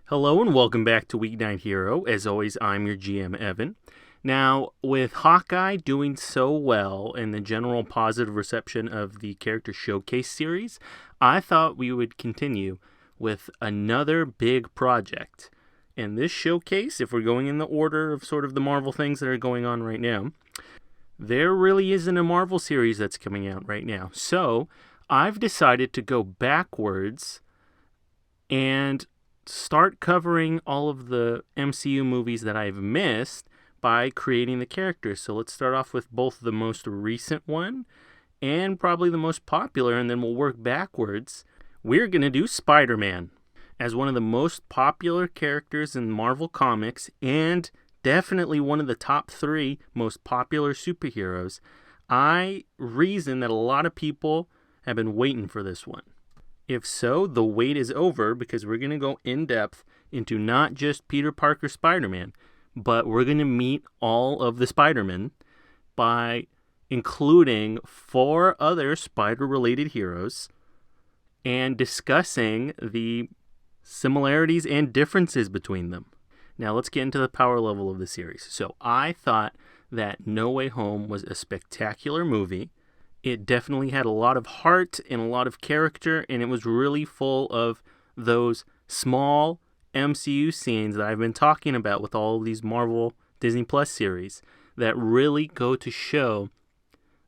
Hello and welcome back to Weeknight Hero. As always, I'm your GM, Evan. Now, with Hawkeye doing so well and the general positive reception of the Character Showcase series, I thought we would continue with another big project. And this showcase, if we're going in the order of sort of the Marvel things that are going on right now, there really isn't a Marvel series that's coming out right now. So, I've decided to go backwards and start covering all of the MCU movies that I've missed by creating the characters. So let's start off with both the most recent one and probably the most popular, and then we'll work backwards. We're going to do Spider-Man as one of the most popular characters in Marvel Comics and definitely one of the top 3 most popular superheroes. I reason that a lot of people have been waiting for this one. If so, the wait is over because we're going to go in depth into not just Peter Parker Spider-Man, but we're going to meet all of the Spider-Men by including 4 other spider-related heroes and discussing the similarities and differences between them. Now let's get into the power level of the series. So I thought that No Way Home was a spectacular movie. It definitely had a lot of heart and a lot of character, and it was really full of those small MCU scenes that I've been talking about with all of these Marvel Disney Plus series that really go to show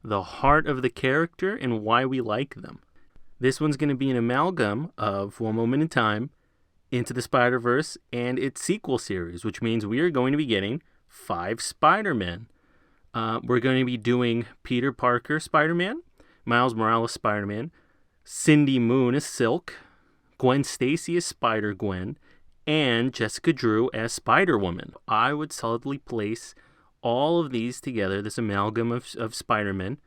the heart of the character and why we like them. This one's going to be an amalgam of One Moment in Time, Into the Spider-Verse, and its sequel series, which means we are going to be getting 5 Spider-Men. We're going to be doing Peter Parker Spider-Man, Miles Morales Spider-Man, Cindy Moon as Silk, Gwen Stacy as Spider-Gwen, and Jessica Drew as Spider-Woman. I would solidly place all of these together, this amalgam of Spider-Man,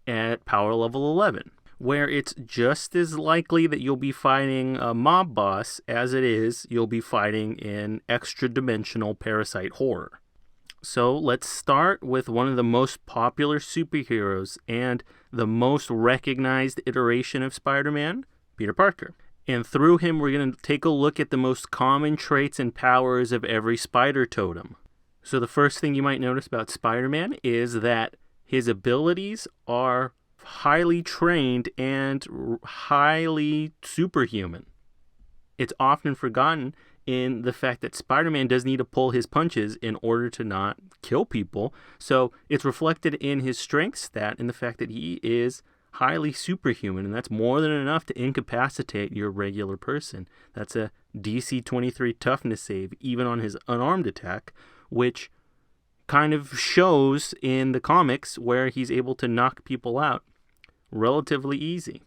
at power level 11, where it's just as likely that you'll be fighting a mob boss as it is you'll be fighting an extra-dimensional parasite horror. So let's start with one of the most popular superheroes and the most recognized iteration of Spider-Man, Peter Parker. And through him, we're going to take a look at the most common traits and powers of every spider totem. So the first thing you might notice about Spider-Man is that his abilities are highly trained and highly superhuman. It's often forgotten in the fact that Spider-Man does need to pull his punches in order to not kill people. So it's reflected in his strength stat and the fact that he is highly superhuman, and that's more than enough to incapacitate your regular person. That's a DC 23 toughness save, even on his unarmed attack, which kind of shows in the comics where he's able to knock people out relatively easy.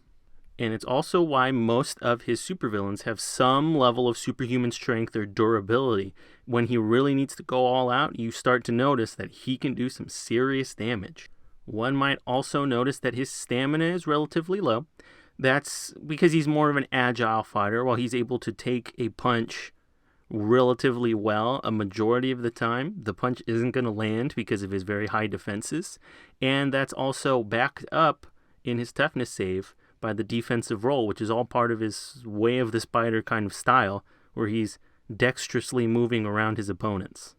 And it's also why most of his supervillains have some level of superhuman strength or durability. When he really needs to go all out, you start to notice that he can do some serious damage. One might also notice that his stamina is relatively low. That's because he's more of an agile fighter. While he's able to take a punch relatively well, a majority of the time, the punch isn't going to land because of his very high defenses. And that's also backed up in his toughness save by the defensive roll, which is all part of his Way of the Spider kind of style, where he's dexterously moving around his opponents.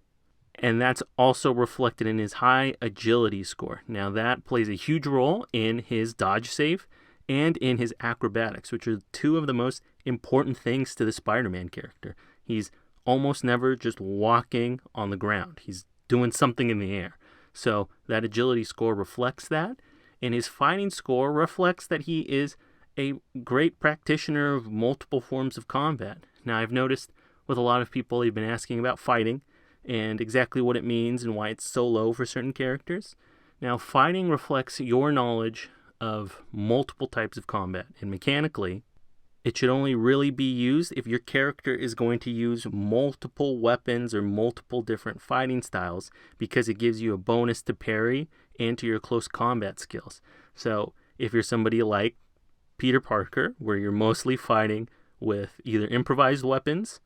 And that's also reflected in his high agility score. Now that plays a huge role in his dodge save and in his acrobatics, which are 2 of the most important things to the Spider-Man character. He's almost never just walking on the ground. He's doing something in the air. So that agility score reflects that. And his fighting score reflects that he is a great practitioner of multiple forms of combat. Now, I've noticed with a lot of people, they've been asking about fighting and exactly what it means and why it's so low for certain characters. Now, fighting reflects your knowledge of multiple types of combat. And mechanically, it should only really be used if your character is going to use multiple weapons or multiple different fighting styles, because it gives you a bonus to parry and to your close combat skills. So if you're somebody like Peter Parker, where you're mostly fighting with either improvised weapons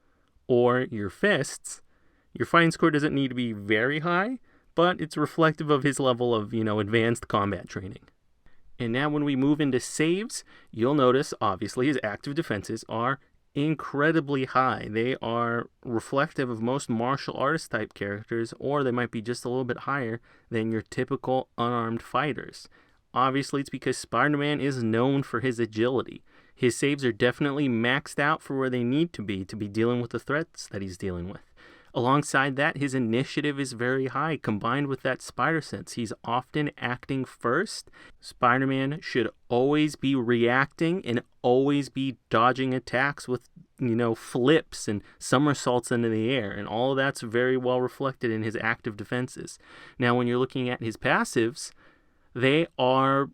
or your fists, your fighting score doesn't need to be very high, but it's reflective of his level of, advanced combat training. And now when we move into saves, you'll notice, obviously, his active defenses are incredibly high. They are reflective of most martial artist type characters, or they might be just a little bit higher than your typical unarmed fighters. Obviously, it's because Spider-Man is known for his agility. His saves are definitely maxed out for where they need to be dealing with the threats that he's dealing with. Alongside that, his initiative is very high, combined with that spider sense. He's often acting first. Spider-Man should always be reacting and always be dodging attacks with, flips and somersaults into the air. And all of that's very well reflected in his active defenses. Now, when you're looking at his passives, they are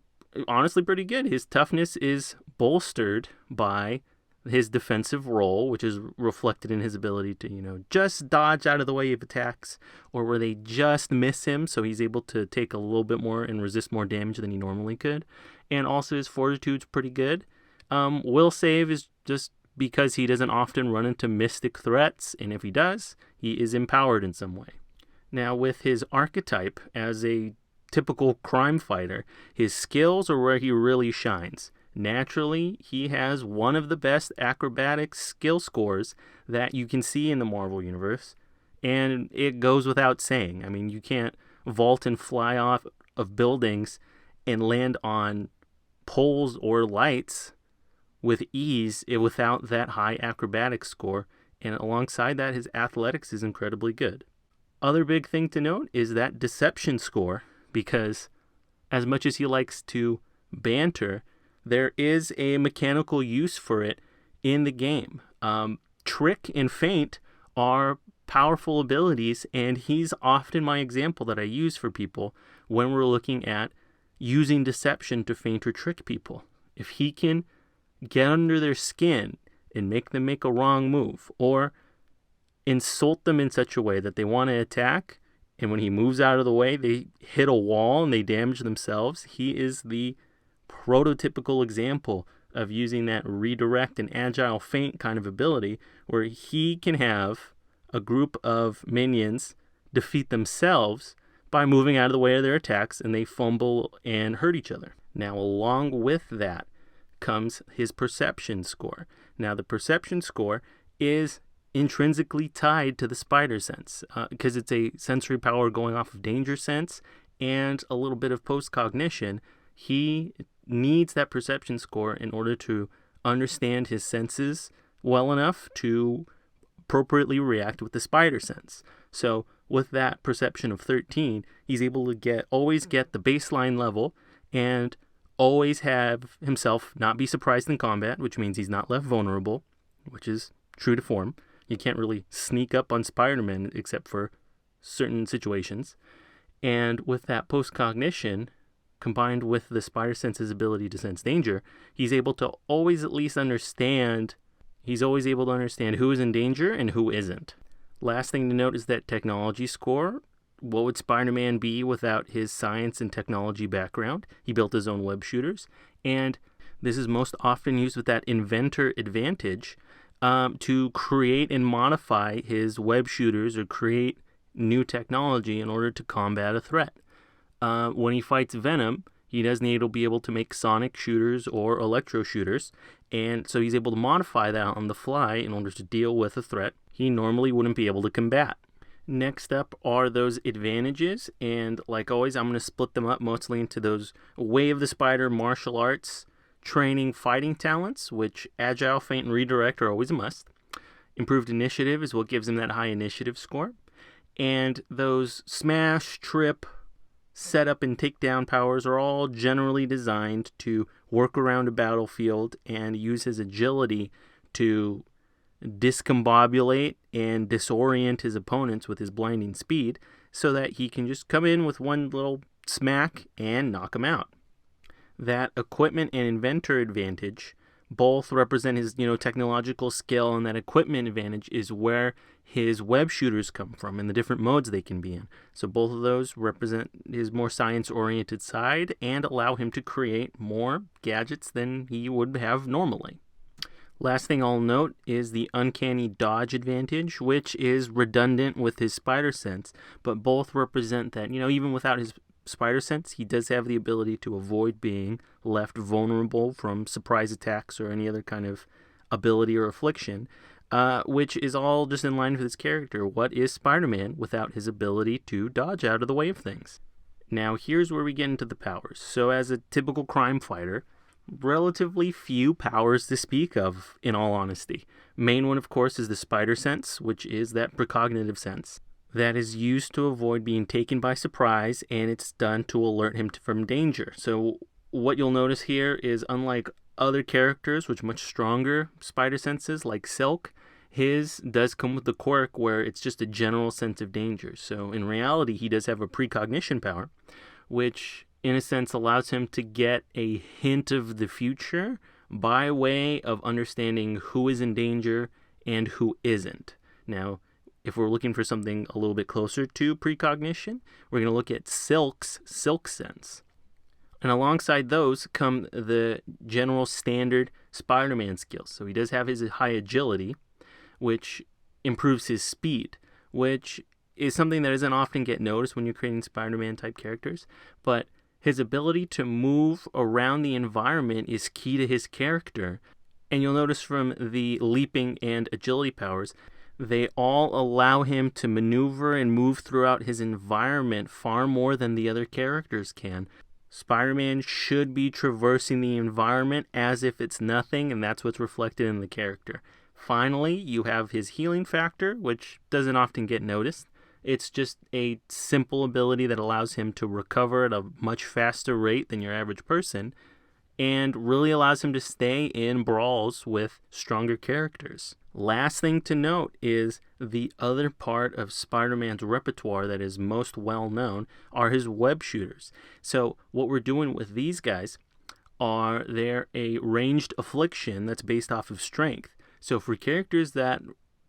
honestly pretty good. His toughness is bolstered by his defensive role, which is reflected in his ability to, just dodge out of the way of attacks, or where they just miss him, so he's able to take a little bit more and resist more damage than he normally could. And also his fortitude's pretty good. Will save is just because he doesn't often run into mystic threats, and if he does, he is empowered in some way. Now, with his archetype as a typical crime fighter, his skills are where he really shines. Naturally, he has one of the best acrobatic skill scores that you can see in the Marvel Universe, and it goes without saying. I mean, you can't vault and fly off of buildings and land on poles or lights with ease without that high acrobatic score, and alongside that, his athletics is incredibly good. Other big thing to note is that deception score, because as much as he likes to banter, there is a mechanical use for it in the game. Trick and feint are powerful abilities, and he's often my example that I use for people when we're looking at using deception to feint or trick people. If he can get under their skin and make them make a wrong move, or insult them in such a way that they want to attack, and when he moves out of the way, they hit a wall and they damage themselves, he is the prototypical example of using that redirect and agile feint kind of ability, where he can have a group of minions defeat themselves by moving out of the way of their attacks, and they fumble and hurt each other. Now, along with that comes his perception score. Now, the perception score is intrinsically tied to the spider sense, because it's a sensory power going off of danger sense and a little bit of post-cognition. He needs that perception score in order to understand his senses well enough to appropriately react with the spider sense. So with that perception of 13, he's able to always get the baseline level and always have himself not be surprised in combat, which means he's not left vulnerable, which is true to form. You can't really sneak up on Spider-Man except for certain situations. And with that post-cognition, combined with the spider sense's ability to sense danger, he's able to always at least understand, who is in danger and who isn't. Last thing to note is that technology score. What would Spider-Man be without his science and technology background? He built his own web shooters, and this is most often used with that inventor advantage to create and modify his web shooters or create new technology in order to combat a threat. When he fights Venom, he doesn't need to be able to make sonic shooters or electro shooters, and so he's able to modify that on the fly in order to deal with a threat he normally wouldn't be able to combat. Next up are those advantages, and like always, I'm going to split them up mostly into those Way of the Spider martial arts training fighting talents, which agile, feint, and redirect are always a must. Improved initiative is what gives him that high initiative score. And those smash, trip, setup, and takedown powers are all generally designed to work around a battlefield and use his agility to discombobulate and disorient his opponents with his blinding speed so that he can just come in with one little smack and knock them out. That equipment and inventor advantage both represent his, technological skill, and that equipment advantage is where his web shooters come from and the different modes they can be in. So both of those represent his more science-oriented side and allow him to create more gadgets than he would have normally. Last thing I'll note is the uncanny dodge advantage, which is redundant with his spider sense, but both represent that, even without his spider sense, he does have the ability to avoid being left vulnerable from surprise attacks or any other kind of ability or affliction, which is all just in line with his character. What is Spider-Man without his ability to dodge out of the way of things? Now, here's where we get into the powers. So as a typical crime fighter, relatively few powers to speak of, in all honesty. Main one, of course, is the spider sense, which is that precognitive sense that is used to avoid being taken by surprise, and it's done to alert him from danger. So what you'll notice here is, unlike other characters with much stronger spider senses like Silk, his does come with the quirk where it's just a general sense of danger. So in reality, he does have a precognition power, which in a sense allows him to get a hint of the future by way of understanding who is in danger and who isn't. Now, if we're looking for something a little bit closer to precognition, we're going to look at Silk's Silk Sense. And alongside those come the general standard Spider-Man skills. So he does have his high agility, which improves his speed, which is something that doesn't often get noticed when you're creating Spider-Man type characters. But his ability to move around the environment is key to his character. And you'll notice from the leaping and agility powers, they all allow him to maneuver and move throughout his environment far more than the other characters can. Spider-Man should be traversing the environment as if it's nothing, and that's what's reflected in the character. Finally, you have his healing factor, which doesn't often get noticed. It's just a simple ability that allows him to recover at a much faster rate than your average person, and really allows him to stay in brawls with stronger characters. Last thing to note is the other part of Spider-Man's repertoire that is most well known are his web shooters. So what we're doing with these guys are they're a ranged affliction that's based off of strength. So for characters that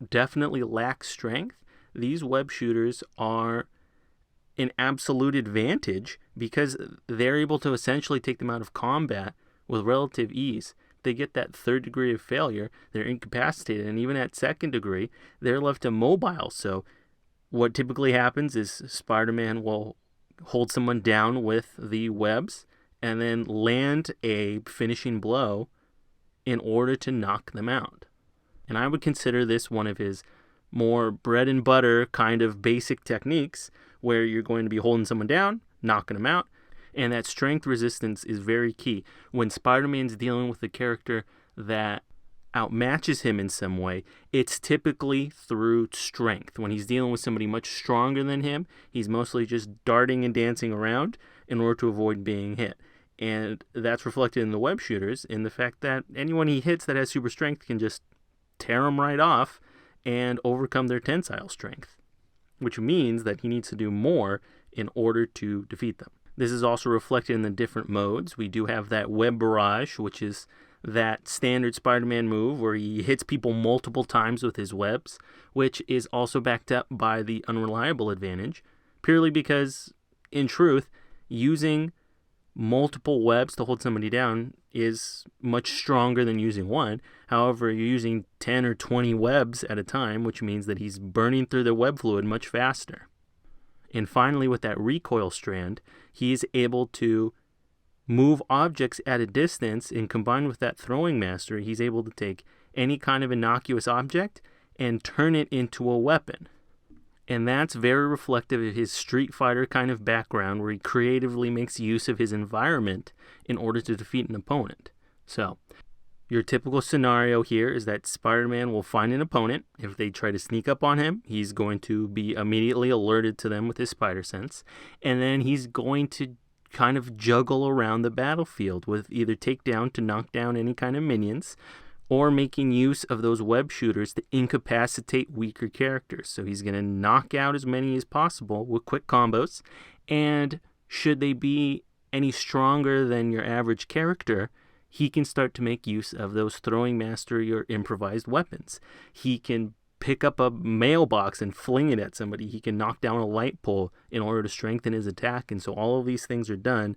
definitely lack strength, these web shooters are an absolute advantage because they're able to essentially take them out of combat with relative ease. They get that third degree of failure, they're incapacitated, and even at second degree, they're left immobile. So what typically happens is Spider-Man will hold someone down with the webs and then land a finishing blow in order to knock them out. And I would consider this one of his more bread and butter kind of basic techniques where you're going to be holding someone down, knocking them out, and that strength resistance is very key. When Spider-Man's dealing with a character that outmatches him in some way, it's typically through strength. When he's dealing with somebody much stronger than him, he's mostly just darting and dancing around in order to avoid being hit. And that's reflected in the web shooters in the fact that anyone he hits that has super strength can just tear them right off and overcome their tensile strength, which means that he needs to do more in order to defeat them. This is also reflected in the different modes. We do have that web barrage, which is that standard Spider-Man move where he hits people multiple times with his webs, which is also backed up by the unreliable advantage, purely because, in truth, using multiple webs to hold somebody down is much stronger than using one. However, you're using 10 or 20 webs at a time, which means that he's burning through the web fluid much faster. And finally, with that recoil strand, he's able to move objects at a distance, and combined with that throwing mastery, he's able to take any kind of innocuous object and turn it into a weapon. And that's very reflective of his Street Fighter kind of background, where he creatively makes use of his environment in order to defeat an opponent. So, your typical scenario here is that Spider-Man will find an opponent. If they try to sneak up on him, he's going to be immediately alerted to them with his spider sense. And then he's going to kind of juggle around the battlefield with either takedown to knock down any kind of minions, or making use of those web shooters to incapacitate weaker characters. So he's going to knock out as many as possible with quick combos. And should they be any stronger than your average character, he can start to make use of those throwing mastery or improvised weapons. He can pick up a mailbox and fling it at somebody. He can knock down a light pole in order to strengthen his attack. And so all of these things are done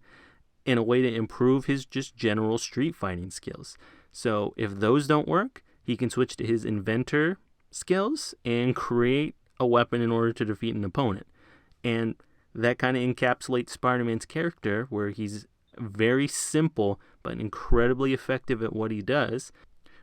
in a way to improve his just general street fighting skills. So if those don't work, he can switch to his inventor skills and create a weapon in order to defeat an opponent. And that kind of encapsulates Spider-Man's character, where he's very simple but incredibly effective at what he does,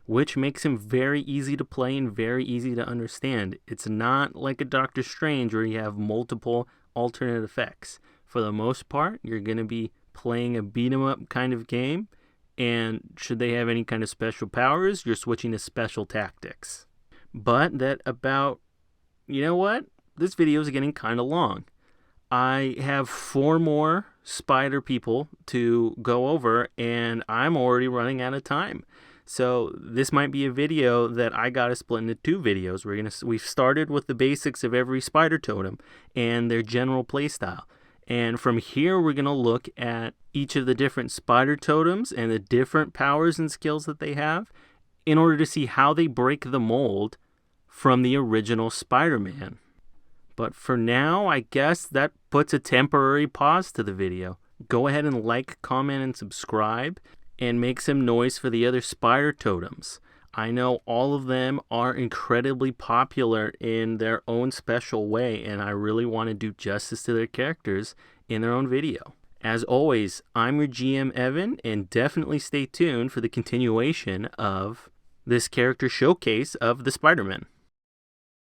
which makes him very easy to play and very easy to understand. It's not like a Doctor Strange where you have multiple alternate effects. For the most part, you're going to be playing a beat-em-up kind of game, and should they have any kind of special powers, you're switching to special tactics. But you know what? This video is getting kind of long. I have 4 more spider people to go over, and I'm already running out of time. So this might be a video that I gotta split into 2 videos. We've started with the basics of every spider totem and their general playstyle. And from here, we're gonna look at each of the different spider totems and the different powers and skills that they have in order to see how they break the mold from the original Spider-Man. But for now, I guess that puts a temporary pause to the video. Go ahead and like, comment, and subscribe, and make some noise for the other spider totems. I know all of them are incredibly popular in their own special way, and I really want to do justice to their characters in their own video. As always, I'm your GM Evan, and definitely stay tuned for the continuation of this character showcase of the Spider-Man.